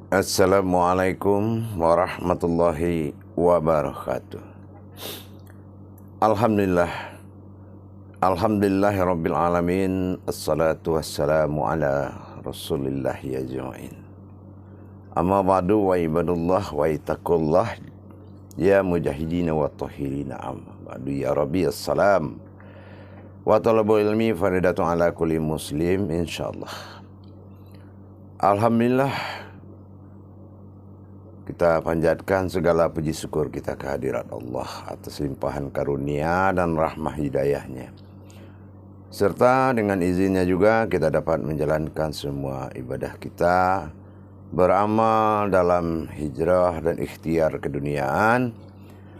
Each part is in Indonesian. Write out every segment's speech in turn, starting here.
Assalamualaikum warahmatullahi wabarakatuh. Alhamdulillah. Alhamdulillahirabbil alamin. Assalatu wassalamu ala Rasulillah ajmain. Amma ba'du wa ibadullah wa ittaqullah ya mujahidina wa tahirina amma ba'du ya rabbi assalam. Wa talabul ilmi faridatun ala kulli muslim insyaallah. Alhamdulillah, kita panjatkan segala puji syukur kita kehadirat Allah atas limpahan karunia dan rahmah hidayahnya. Serta dengan izinnya juga kita dapat menjalankan semua ibadah kita, beramal dalam hijrah dan ikhtiar keduniaan,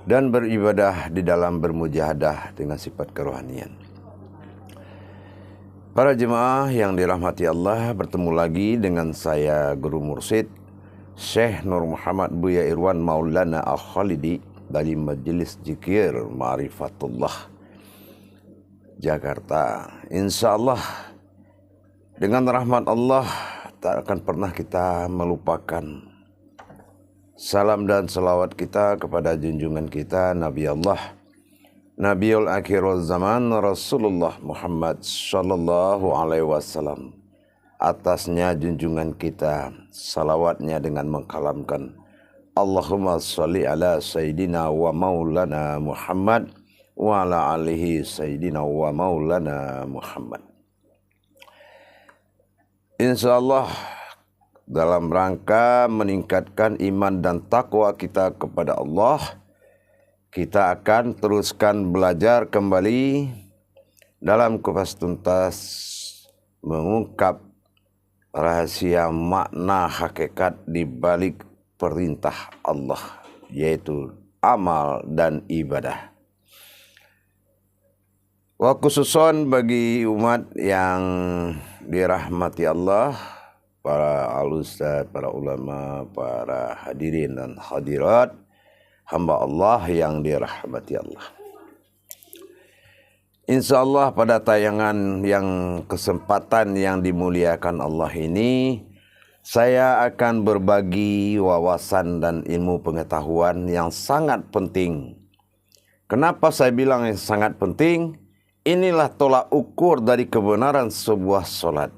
dan beribadah di dalam bermujahadah dengan sifat kerohanian. Para jemaah yang dirahmati Allah, bertemu lagi dengan saya Guru Mursyid Syekh Nur Muhammad Buya Irwan Maulana Al-Khalidi dari Majelis Zikir Ma'rifatullah Jakarta. InsyaAllah dengan rahmat Allah tak akan pernah kita melupakan salam dan salawat kita kepada junjungan kita Nabi Allah, Nabiul Akhirul Zaman Rasulullah Muhammad Sallallahu Alaihi Wasallam. Atasnya junjungan kita salawatnya dengan mengkalamkan Allahumma sholli ala Sayyidina wa maulana Muhammad wa ala alihi Sayyidina wa maulana Muhammad. InsyaAllah dalam rangka meningkatkan iman dan takwa kita kepada Allah, kita akan teruskan belajar kembali dalam kupas tuntas mengungkap rahasia makna hakikat di balik perintah Allah, yaitu amal dan ibadah. Wa khususon bagi umat yang dirahmati Allah, para al-ustaz, para ulama, para hadirin dan hadirat, hamba Allah yang dirahmati Allah. InsyaAllah pada tayangan yang kesempatan yang dimuliakan Allah ini, saya akan berbagi wawasan dan ilmu pengetahuan yang sangat penting. Kenapa saya bilang yang sangat penting? Inilah tolak ukur dari kebenaran sebuah solat.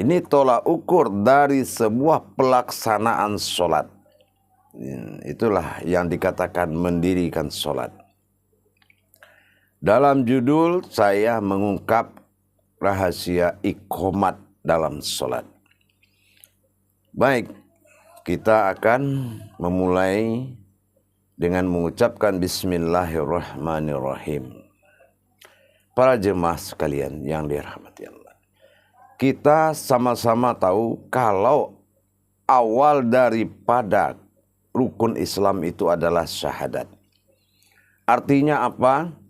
Ini tolak ukur dari sebuah pelaksanaan solat. Itulah yang dikatakan mendirikan solat. Dalam judul saya mengungkap rahasia iqomat dalam sholat. Baik, kita akan memulai dengan mengucapkan Bismillahirrahmanirrahim. Para jemaah sekalian yang dirahmati Allah, kita sama-sama tahu kalau awal daripada rukun Islam itu adalah syahadat. Artinya apa?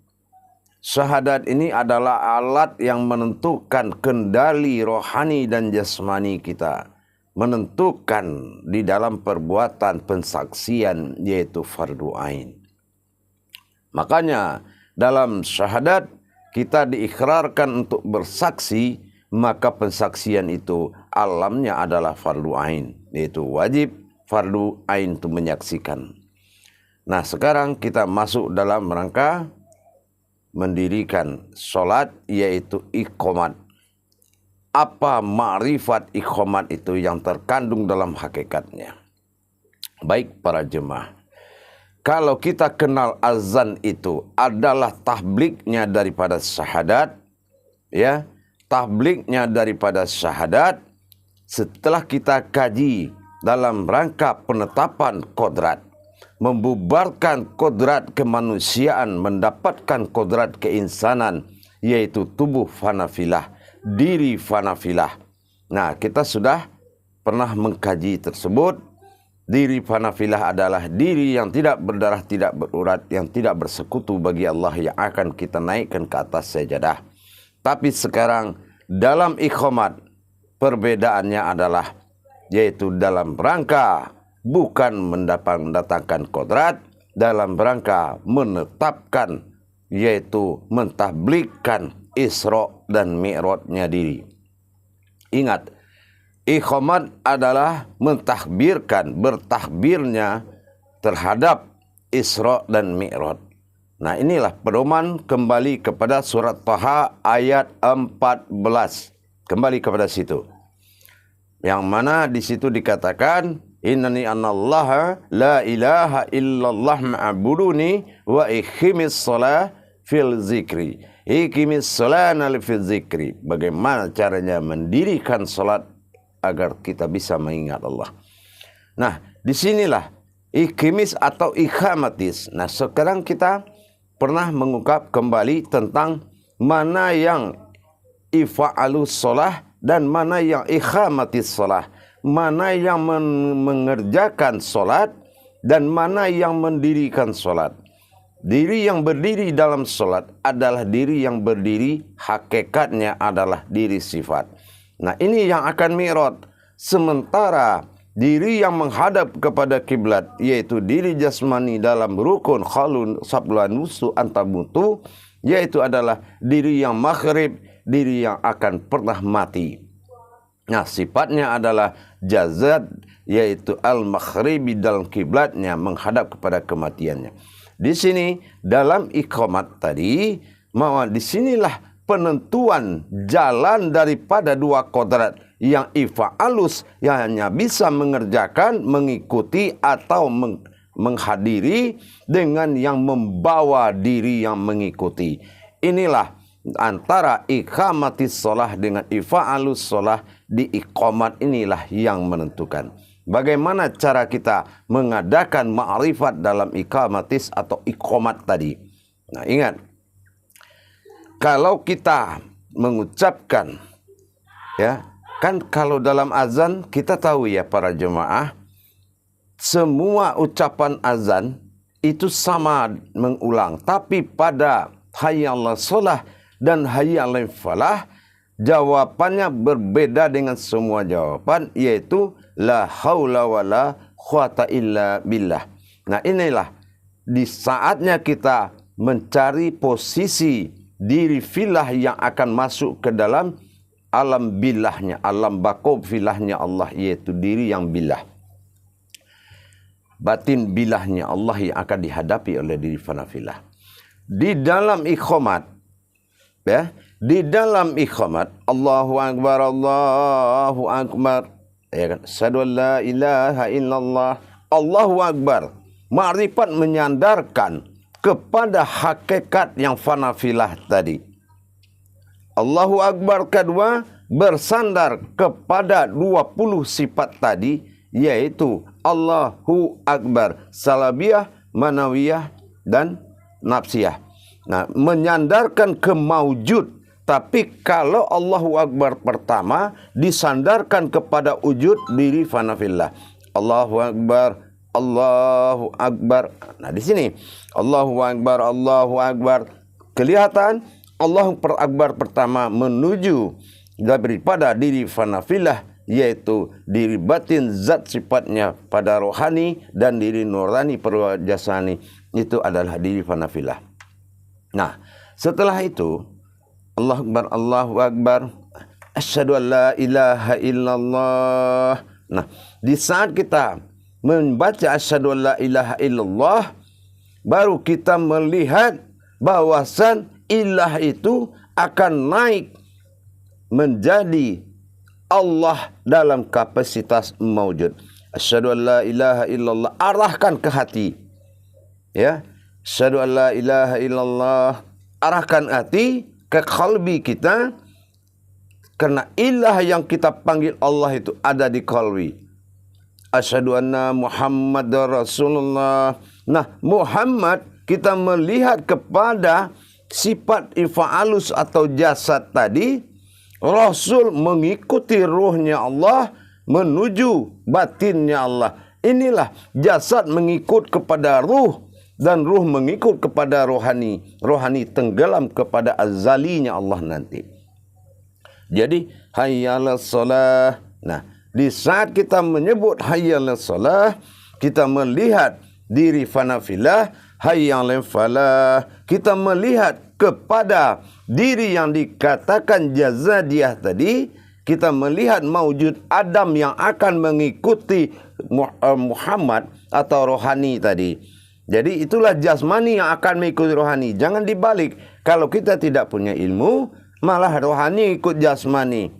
Syahadat ini adalah alat yang menentukan kendali rohani dan jasmani kita. Menentukan di dalam perbuatan pensaksian, yaitu fardu ain. Makanya dalam syahadat kita diikrarkan untuk bersaksi, maka pensaksian itu alamnya adalah fardu ain, yaitu wajib fardu ain itu menyaksikan. Nah, sekarang kita masuk dalam rangka mendirikan sholat, yaitu iqomat. Apa ma'rifat iqomat itu yang terkandung dalam hakikatnya? Baik para jemaah, kalau kita kenal azan itu adalah tahbliknya daripada syahadat, ya, tahbliknya daripada syahadat. Setelah kita kaji dalam rangka penetapan kodrat, membubarkan kodrat kemanusiaan, mendapatkan kodrat keinsanan, yaitu tubuh fanafilah, diri fanafilah. Nah, kita sudah pernah mengkaji tersebut. Diri fanafilah adalah diri yang tidak berdarah, tidak berurat, yang tidak bersekutu bagi Allah, yang akan kita naikkan ke atas sajadah. Tapi sekarang dalam iqomat, perbedaannya adalah yaitu dalam rangka bukan mendatangkan kodrat, dalam rangka menetapkan, yaitu mentahblikkan Isra dan Mi'rajnya diri. Ingat, Iqamat adalah mentahbirkan, bertakbirnya terhadap Isra dan Mi'raj. Nah, inilah pedoman kembali kepada surat Taha ayat 14. Kembali kepada situ. Yang mana di situ dikatakan, innani anallaha la ilaha illallah ma'buduni wa iqimis shalah fil zikri. Iqimis sholana fil zikri. Bagaimana caranya mendirikan salat agar kita bisa mengingat Allah. Nah, disinilah iqimis atau iqamatis. Nah, sekarang kita pernah mengungkap kembali tentang mana yang ifa'alus sholah dan mana yang iqamatis sholah. Mana yang mengerjakan sholat dan mana yang mendirikan sholat. Diri yang berdiri dalam sholat adalah diri yang berdiri, hakikatnya adalah diri sifat. Nah, ini yang akan mi'raj. Sementara diri yang menghadap kepada kiblat, yaitu diri jasmani dalam rukun khalun sablan nusu antabutu, yaitu adalah diri yang maghrib, diri yang akan pernah mati. Nah, sifatnya adalah jazad, yaitu al-maghribi dalam kiblatnya menghadap kepada kematiannya. Di sini dalam iqamat tadi, maka disinilah penentuan jalan daripada dua kodrat yang ifa'alus yang hanya bisa mengerjakan, mengikuti atau menghadiri dengan yang membawa diri yang mengikuti. Inilah antara iqamatis sholah dengan ifa'alus sholah di iqamat, inilah yang menentukan. Bagaimana cara kita mengadakan ma'rifat dalam iqamatis atau iqamat tadi. Nah, ingat, kalau kita mengucapkan, ya kan, kalau dalam azan kita tahu ya para jemaah, semua ucapan azan itu sama mengulang. Tapi pada hayya 'alas shalah dan hayya 'alal falah, jawabannya berbeda dengan semua jawaban, yaitu la haula wala quwata illa billah. Nah, inilah di saatnya kita mencari posisi diri filah yang akan masuk ke dalam alam bilahnya, alam bakob filahnya Allah, yaitu diri yang bilah. Batin bilahnya Allah yang akan dihadapi oleh diri fanafilah. Di dalam iqamat, ya, di dalam iqamat, Allahu Akbar, Allahu Akbar, ya kan, asyhadu an la ilaha illallah, Allahu Akbar. Ma'rifat menyandarkan kepada hakikat yang fanafilah tadi. Allahu Akbar kedua bersandar kepada 20 sifat tadi, yaitu Allahu Akbar salabiyah, manawiyah, dan nafsiyah. Nah, menyandarkan ke maujud. Tapi kalau Allahu Akbar pertama disandarkan kepada wujud diri fanafillah. Allahu Akbar, Allahu Akbar. Nah, di sini Allahu Akbar, Allahu Akbar. Kelihatan Allahu Akbar pertama menuju daripada diri fanafilah, yaitu diri batin zat sifatnya pada rohani, dan diri nurani perwajasani itu adalah diri fanafilah. Nah, setelah itu Allahu Akbar, Allahu Akbar, asyhadu an la ilaha illallah. Nah, di saat kita membaca asyhadu an la ilaha illallah, baru kita melihat bahwasan ilah itu akan naik menjadi Allah dalam kapasitas maujud. Asyhadu an la ilaha illallah, arahkan ke hati. Ya, asyhadu an la ilaha illallah, arahkan hati ke qalbi kita, karena ilah yang kita panggil Allah itu ada di qalbi. Asyhadu anna Muhammadar Rasulullah. Nah, Muhammad kita melihat kepada sifat ifa'alus atau jasad tadi. Rasul mengikuti ruhnya Allah menuju batinnya Allah. Inilah jasad mengikut kepada ruh dan ruh mengikut kepada rohani. Rohani tenggelam kepada azalinya Allah nanti. Jadi hayya 'alas shalah. Nah, di saat kita menyebut hayya 'alas shalah, kita melihat diri fanafilah. Hayya 'alal falah, kita melihat kepada diri yang dikatakan jazadiyah tadi, kita melihat maujud Adam yang akan mengikuti Muhammad atau rohani tadi. Jadi itulah jasmani yang akan mengikuti rohani. Jangan dibalik. Kalau kita tidak punya ilmu, malah rohani ikut jasmani.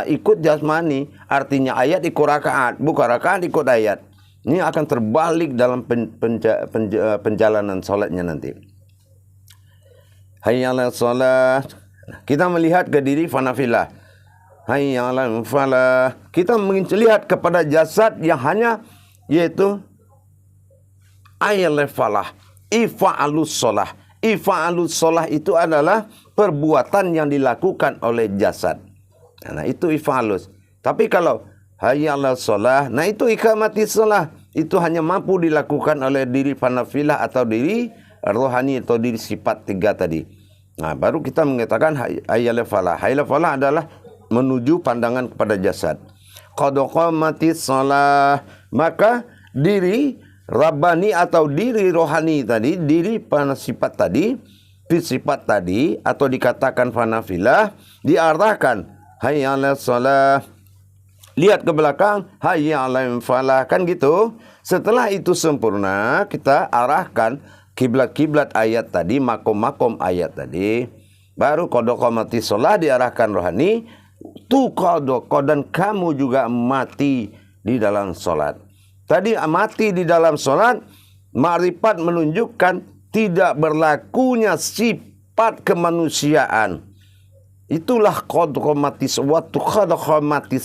Ikut jasmani artinya ayat ikut rakaat, bukan rakaat ikut ayat. Ini akan terbalik dalam penjalanan sholatnya nanti. Hayya 'alas shalah. Kita melihat ke diri fanafilah. Hayya 'alal falah. Kita melihat kepada jasad yang hanya yaitu ayat falah. Ifa'alus shalah. Ifa'alus shalah itu adalah perbuatan yang dilakukan oleh jasad. Nah, itu ifa'alus. Tapi kalau hayya 'alas shalah, nah itu iqamatis shalah. Itu hanya mampu dilakukan oleh diri fanafilah atau diri rohani atau diri sifat 3 tadi. Nah, baru kita mengatakan hayya 'alal falah. Hayya 'alal falah adalah menuju pandangan kepada jasad. Qad qamatis shalah. Maka diri Rabbani atau diri rohani tadi, diri sifat tadi, sifat tadi atau dikatakan fanafilah diarahkan hayya 'alas shalah. Lihat ke belakang, hayya 'alal falah, kan gitu. Setelah itu sempurna, kita arahkan kiblat-kiblat ayat tadi, makom-makom ayat tadi. Baru qad qamatis shalah diarahkan rohani, dan kamu juga mati di dalam sholat. Tadi mati di dalam sholat, ma'rifat menunjukkan tidak berlakunya sifat kemanusiaan. Itulah qad qamatis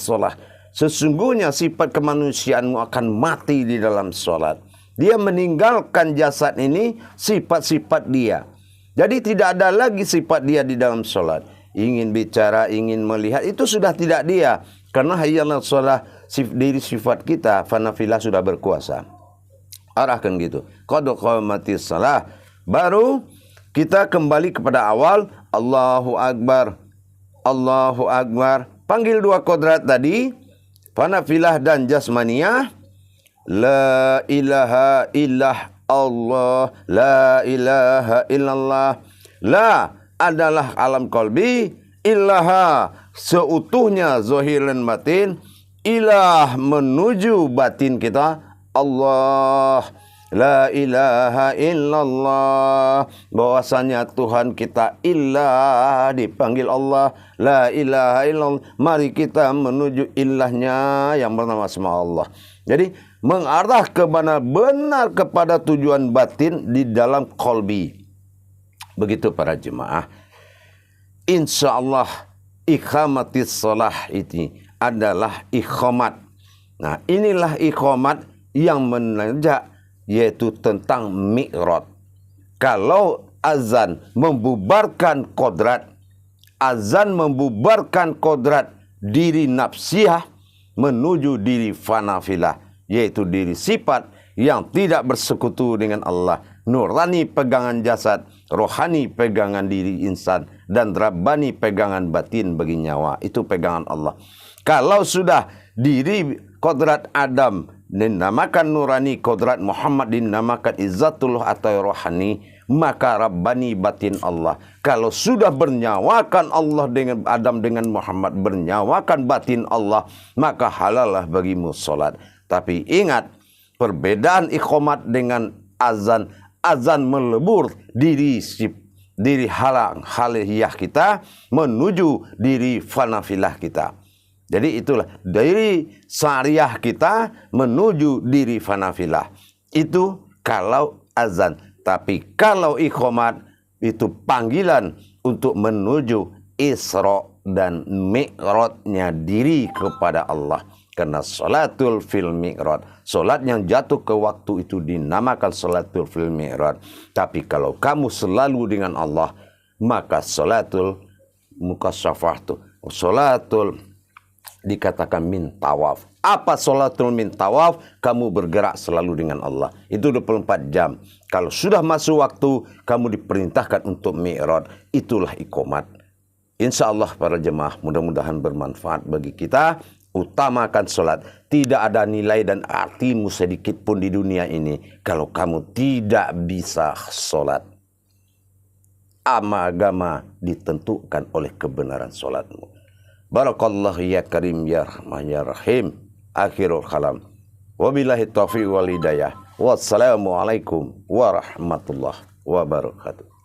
shalah. Sesungguhnya sifat kemanusiaanmu akan mati di dalam sholat. Dia meninggalkan jasad ini, sifat-sifat dia. Jadi tidak ada lagi sifat dia di dalam sholat. Ingin bicara, ingin melihat, itu sudah tidak dia. Karena hayya 'alas shalah, diri sifat kita, fanafilah sudah berkuasa. Arahkan gitu. Qad qamatis shalah. Baru kita kembali kepada awal. Allahu Akbar. Allahu Akbar. Panggil 2 kodrat tadi. Fanafilah dan jasmaniyah. La ilaha illallah Allah. La ilaha illallah. La adalah alam qalbi, ilaha seutuhnya zahir dan batin, ilah menuju batin kita, Allah. La ilaha illallah, bahwasanya Tuhan kita ilah, dipanggil Allah. La ilaha illallah, mari kita menuju ilahnya yang bernama sama Allah. Jadi mengarah ke benar kepada tujuan batin di dalam qalbi. Begitu para jemaah. Insya Allah iqamatis shalah ini adalah iqamat. Nah, inilah iqamat yang menanjak, yaitu tentang mi'raj. Kalau azan membubarkan kodrat, azan membubarkan kodrat diri nafsiyah menuju diri fanafilah, yaitu diri sifat yang tidak bersekutu dengan Allah. Nurani pegangan jasad, rohani pegangan diri insan, dan rabbani pegangan batin bagi nyawa. Itu pegangan Allah. Kalau sudah diri kodrat Adam dinamakan nurani, kodrat Muhammad dinamakan izzatullah atau rohani, maka rabbani batin Allah. Kalau sudah bernyawakan Allah dengan Adam dengan Muhammad, bernyawakan batin Allah, maka halalah bagimu sholat. Tapi ingat, perbedaan iqamat dengan azan. Azan melebur diri haliyah kita menuju diri fanafilah kita. Jadi itulah dari syariah kita menuju diri fanafilah. Itu kalau azan. Tapi kalau iqamat itu panggilan untuk menuju Isra dan Mi'rajnya diri kepada Allah. Karena salatul fil mi'raj, salat yang jatuh ke waktu itu dinamakan salatul fil mi'raj. Tapi kalau kamu selalu dengan Allah, maka salatul mukasyafah itu, salatul dikatakan min tawaf. Apa salatul min tawaf? Kamu bergerak selalu dengan Allah. Itu 24 jam. Kalau sudah masuk waktu, kamu diperintahkan untuk mi'raj. Itulah iqamat. Insya Allah para jemaah, mudah-mudahan bermanfaat bagi kita. Utamakan sholat. Tidak ada nilai dan artimu sedikit pun di dunia ini kalau kamu tidak bisa sholat. Agama ditentukan oleh kebenaran sholatmu. Barakallahu ya karim ya rahman ya rahim. Akhirul kalam. Wabillahi taufiq wal hidayah. Wassalamualaikum warahmatullahi wabarakatuh.